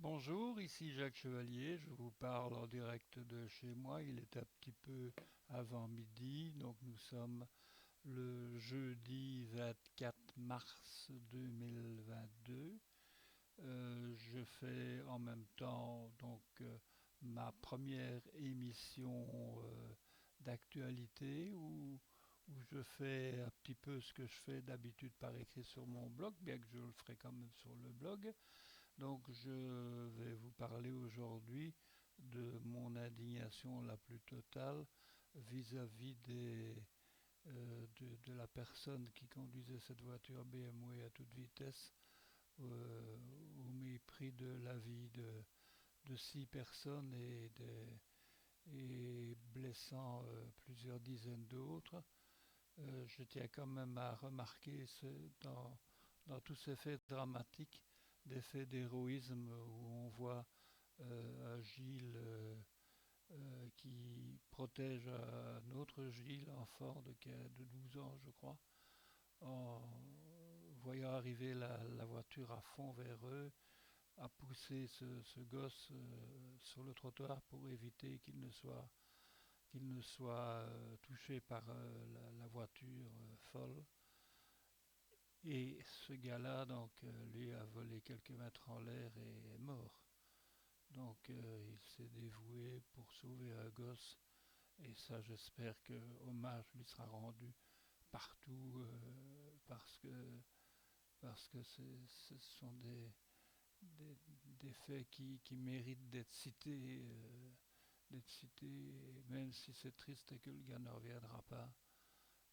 Bonjour, ici Jacques Chevalier, je vous parle en direct de chez moi. Il est un petit peu avant midi, donc nous sommes le jeudi 24 mars 2022. Je fais en même temps ma première émission d'actualité où je fais un petit peu ce que je fais d'habitude par écrit sur mon blog, bien que je le ferai quand même sur le blog. Donc je vais vous parler aujourd'hui de mon indignation la plus totale vis-à-vis de la personne qui conduisait cette voiture BMW à toute vitesse euh, au mépris de la vie de 6 personnes et blessant plusieurs dizaines d'autres. Je tiens quand même à remarquer dans tous ces faits dramatiques des faits d'héroïsme où on voit un Gilles qui protège un autre Gilles, enfant de 12 ans, je crois, en voyant arriver la voiture à fond vers eux, a poussé ce gosse sur le trottoir pour éviter qu'il ne soit touché par la voiture folle. Et ce gars-là, lui a volé quelques mètres en l'air et est mort. Donc il s'est dévoué pour sauver un gosse. Et ça, j'espère que hommage lui sera rendu partout parce que ce sont des faits qui méritent d'être cités, même si c'est triste et que le gars ne reviendra pas.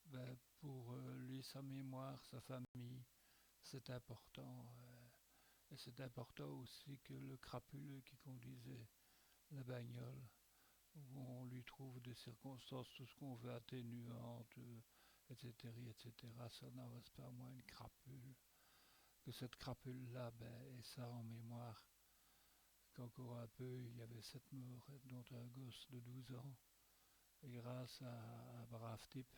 Ben, pour lui, sa mémoire, sa famille, c'est important. Et c'est important aussi que le crapuleux qui conduisait la bagnole, où on lui trouve des circonstances, tout ce qu'on veut atténuantes, etc., etc., ça n'en reste pas moins une crapule. Que cette crapule-là ait ça en mémoire, qu'encore un peu, il y avait 7 morts, dont un gosse de 12 ans. Et grâce à un brave type,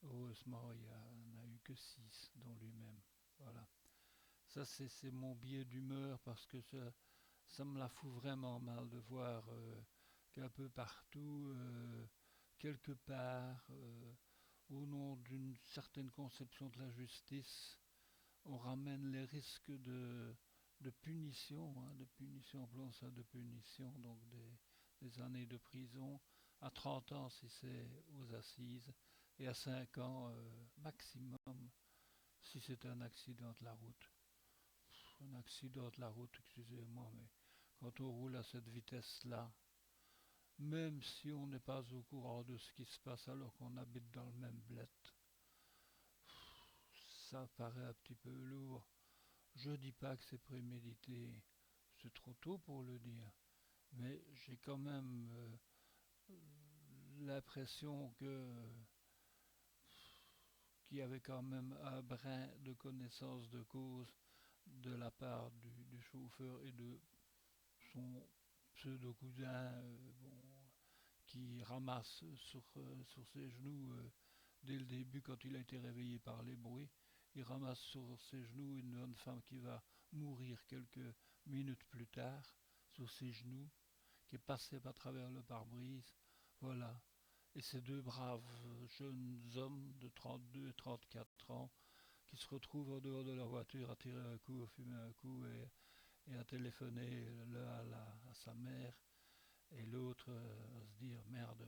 heureusement, il n'y en a eu que 6, dont lui-même. Voilà. Ça, c'est mon biais d'humeur parce que ça me la fout vraiment mal de voir qu'un peu partout, quelque part, au nom d'une certaine conception de la justice, on ramène les risques de punition, de punition, appelons ça de punition, donc des années de prison, à 30 ans si c'est aux assises, et à 5 ans maximum si c'est un accident de la route. Un accident de la route, excusez-moi, mais quand on roule à cette vitesse-là, même si on n'est pas au courant de ce qui se passe alors qu'on habite dans le même bled, ça paraît un petit peu lourd. Je dis pas que c'est prémédité, c'est trop tôt pour le dire, mais j'ai quand même l'impression qu'il y avait quand même un brin de connaissance de cause de la part du chauffeur et de son pseudo-cousin qui ramasse sur ses genoux dès le début quand il a été réveillé par les bruits. Il ramasse sur ses genoux une jeune femme qui va mourir quelques minutes plus tard sur ses genoux, qui est passée à travers le pare-brise. Voilà. Et ces deux braves jeunes hommes de 32 et 34 ans qui se retrouvent en dehors de leur voiture à tirer un coup, à fumer un coup et à téléphoner l'un à sa mère et l'autre à se dire merde,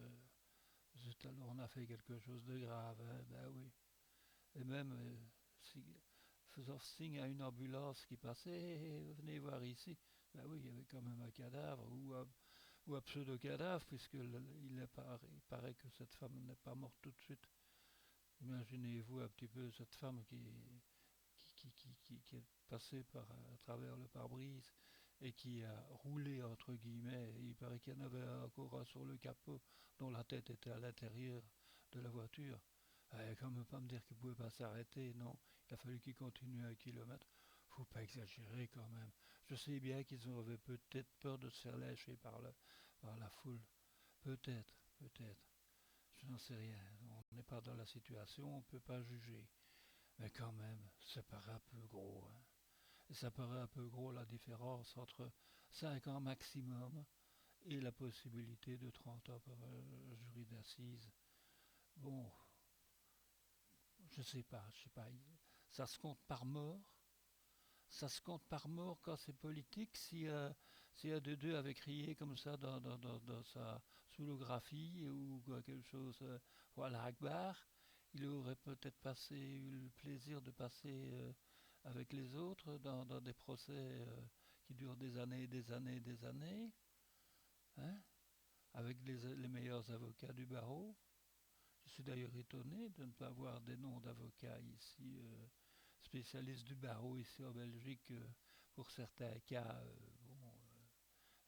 zut, alors on a fait quelque chose de grave, hein, ben oui. Et même faisant signe à une ambulance qui passait, hey, venez voir ici. Ben oui, il y avait quand même un cadavre ou un pseudo-cadavre, il paraît que cette femme n'est pas morte tout de suite. Imaginez-vous un petit peu cette femme qui est passée à travers le pare-brise et qui a roulé entre guillemets. Et il paraît qu'il y en avait encore un sur le capot dont la tête était à l'intérieur de la voiture. Quand même pas me dire qu'il ne pouvait pas s'arrêter, non. Il a fallu qu'il continue 1 kilomètre. Faut pas exagérer quand même. Je sais bien qu'ils avaient peut-être peur de se faire lâcher par la foule. Peut-être, peut-être. Je n'en sais rien. On n'est pas dans la situation, on ne peut pas juger. Mais quand même, c'est pas un peu gros. Hein. Et ça paraît un peu gros la différence entre 5 ans maximum et la possibilité de 30 ans par jury d'assises. Bon, je sais pas. Ça se compte par mort. Ça se compte par mort quand c'est politique. Si un de deux avait crié comme ça dans sa sous-graphie ou quelque chose, voilà, Akbar, il aurait peut-être eu le plaisir de passer avec les autres dans des procès qui durent des années, des années, des années, hein, avec les meilleurs avocats du barreau. Je suis d'ailleurs étonné de ne pas avoir des noms d'avocats ici, spécialistes du barreau ici en Belgique, pour certains cas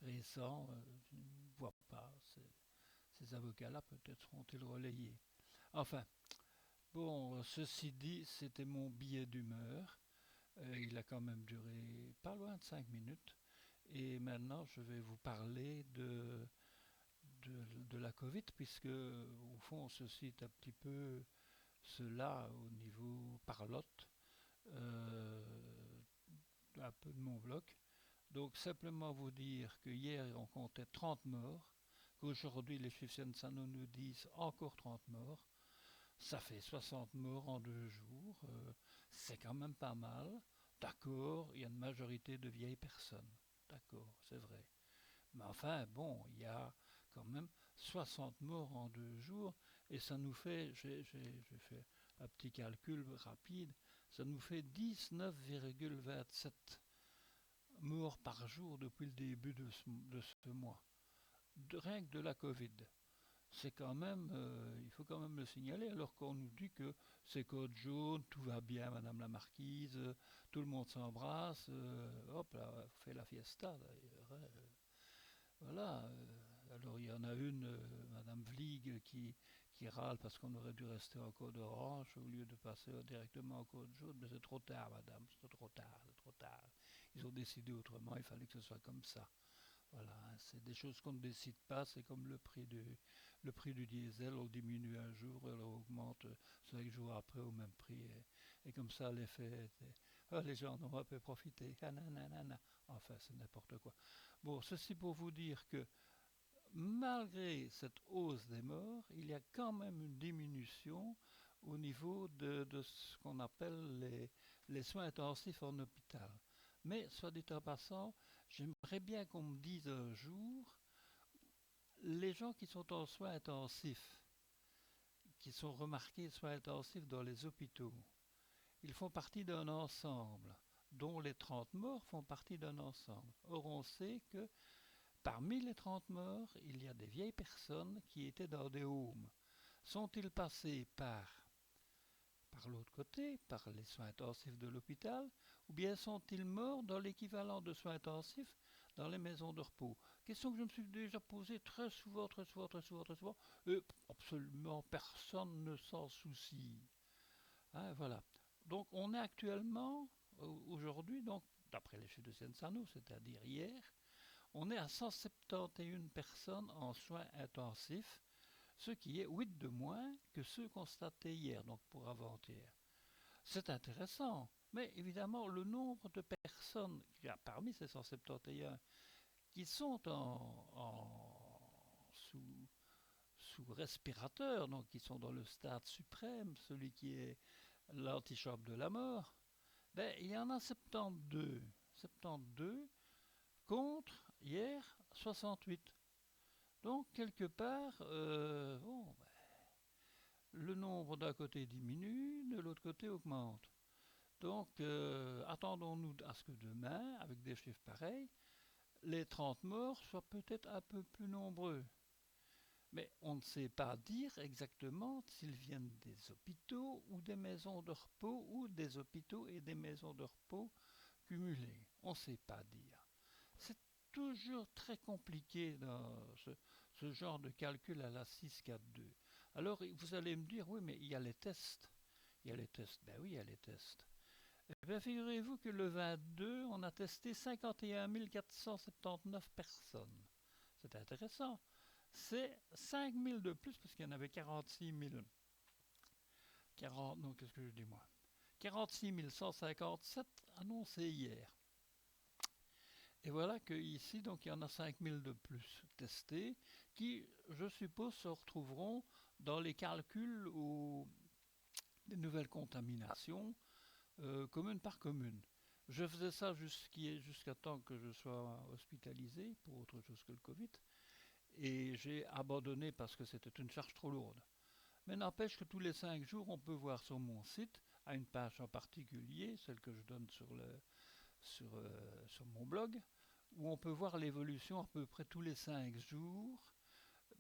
récents. Je ne vois pas. Ces avocats-là peut-être seront-ils relayés. Enfin, bon, ceci dit, c'était mon billet d'humeur. Il a quand même duré pas loin de 5 minutes. Et maintenant, je vais vous parler de la Covid, puisque au fond, on se cite un petit peu cela au niveau parlotte, euh, un peu de mon bloc. Donc simplement vous dire que hier on comptait 30 morts, qu'aujourd'hui les chiffres Sano nous disent encore 30 morts. Ça fait 60 morts en 2 jours, c'est quand même pas mal. D'accord, il y a une majorité de vieilles personnes. D'accord, c'est vrai. Mais enfin, bon, il y a quand même 60 morts en 2 jours, et ça nous fait, j'ai fait un petit calcul rapide, ça nous fait 19,27 morts par jour depuis le début de ce mois. Rien que de la Covid. C'est quand même, il faut quand même le signaler, alors qu'on nous dit que c'est code jaune, tout va bien, Madame la Marquise, tout le monde s'embrasse, hop là, on fait la fiesta d'ailleurs. Voilà. Alors il y en a une, Madame Vlieg, qui râle parce qu'on aurait dû rester en code orange au lieu de passer directement en code jaune. Mais c'est trop tard, Madame, c'est trop tard, c'est trop tard. Ils ont décidé autrement, il fallait que ce soit comme ça. Voilà, hein, c'est des choses qu'on ne décide pas, c'est comme le prix du diesel, on diminue un jour, on augmente 5 jours après au même prix, et comme ça l'effet était, ah, les gens en ont un peu profité, ah, nanana. Enfin c'est n'importe quoi. Bon, ceci pour vous dire que malgré cette hausse des morts, il y a quand même une diminution au niveau de ce qu'on appelle les soins intensifs en hôpital. Mais, soit dit en passant, j'aimerais bien qu'on me dise un jour, les gens qui sont en soins intensifs, qui sont remarqués soins intensifs dans les hôpitaux, ils font partie d'un ensemble, dont les 30 morts font partie d'un ensemble. Or, on sait que parmi les 30 morts, il y a des vieilles personnes qui étaient dans des homes. Sont-ils passés par l'autre côté, par les soins intensifs de l'hôpital, ou bien sont-ils morts dans l'équivalent de soins intensifs dans les maisons de repos? Question que je me suis déjà posée très souvent, très souvent, très souvent, très souvent, et absolument personne ne s'en soucie. Hein, voilà. Donc on est actuellement, aujourd'hui, donc d'après les chiffres de Sensano, c'est-à-dire hier, on est à 171 personnes en soins intensifs, ce qui est 8 de moins que ceux constatés hier, donc pour avant-hier. C'est intéressant, mais évidemment, le nombre de personnes, parmi ces 171, qui sont sous respirateur, donc qui sont dans le stade suprême, celui qui est l'antichambre de la mort, ben, il y en a 72. 72 contre hier 68. Donc, quelque part, bon, ben, le nombre d'un côté diminue, de l'autre côté augmente. Donc, attendons-nous à ce que demain, avec des chiffres pareils, les 30 morts soient peut-être un peu plus nombreux. Mais on ne sait pas dire exactement s'ils viennent des hôpitaux ou des maisons de repos ou des hôpitaux et des maisons de repos cumulés. On ne sait pas dire. C'est toujours très compliqué dans ce genre de calcul à la 642. Alors vous allez me dire, oui, mais il y a les tests. Il y a les tests. Ben oui, il y a les tests. Eh bien, figurez-vous que le 22, on a testé 51 479 personnes. C'est intéressant. C'est 5 000 de plus, parce qu'il y en avait 46 000. 40, non, qu'est-ce que je dis moi 46 157 annoncés hier. Et voilà qu'ici, donc, il y en a 5000 de plus testés qui, je suppose, se retrouveront dans les calculs des nouvelles contaminations commune par commune. Je faisais ça jusqu'à temps que je sois hospitalisé pour autre chose que le Covid et j'ai abandonné parce que c'était une charge trop lourde. Mais n'empêche que tous les 5 jours, on peut voir sur mon site, à une page en particulier, celle que je donne sur mon blog, où on peut voir l'évolution à peu près tous les 5 jours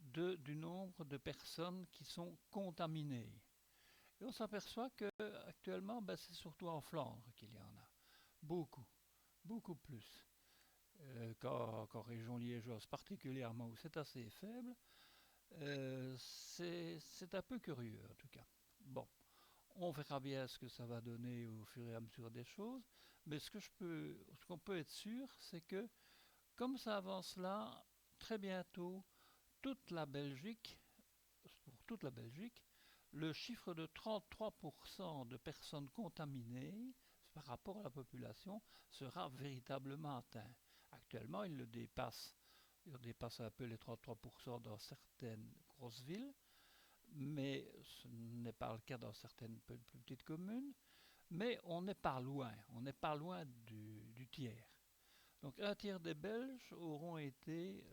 du nombre de personnes qui sont contaminées. Et on s'aperçoit qu'actuellement, c'est surtout en Flandre qu'il y en a. Beaucoup, beaucoup plus qu'en région liégeoise, particulièrement où c'est assez faible. C'est un peu curieux en tout cas. Bon, on verra bien ce que ça va donner au fur et à mesure des choses, mais ce qu'on peut être sûr, c'est que comme ça avance là, très bientôt, toute la Belgique, pour toute la Belgique, le chiffre de 33% de personnes contaminées par rapport à la population sera véritablement atteint. Actuellement, il dépasse un peu les 33% dans certaines grosses villes, mais ce n'est pas le cas dans certaines plus petites communes. Mais on n'est pas loin du tiers. Donc un tiers des Belges auront été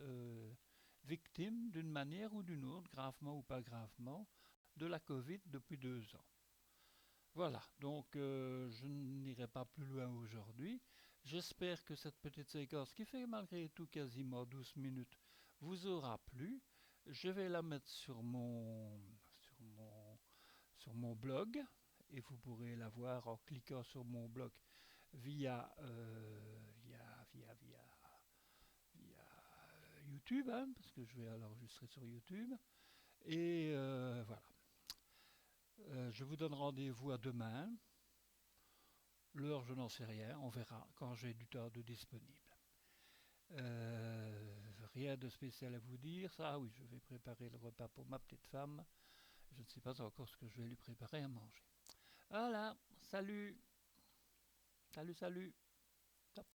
victimes d'une manière ou d'une autre, gravement ou pas gravement, de la Covid depuis 2 ans. Voilà, donc je n'irai pas plus loin aujourd'hui. J'espère que cette petite séquence, qui fait malgré tout quasiment 12 minutes, vous aura plu. Je vais la mettre sur mon blog et vous pourrez la voir en cliquant sur mon blog via, YouTube, hein, parce que je vais l'enregistrer sur YouTube. Et voilà. Je vous donne rendez-vous à demain. L'heure, je n'en sais rien. On verra quand j'ai du temps de disponible. Rien de spécial à vous dire. Ah oui, je vais préparer le repas pour ma petite femme. Je ne sais pas encore ce que je vais lui préparer à manger. Voilà. Salut. Salut, salut.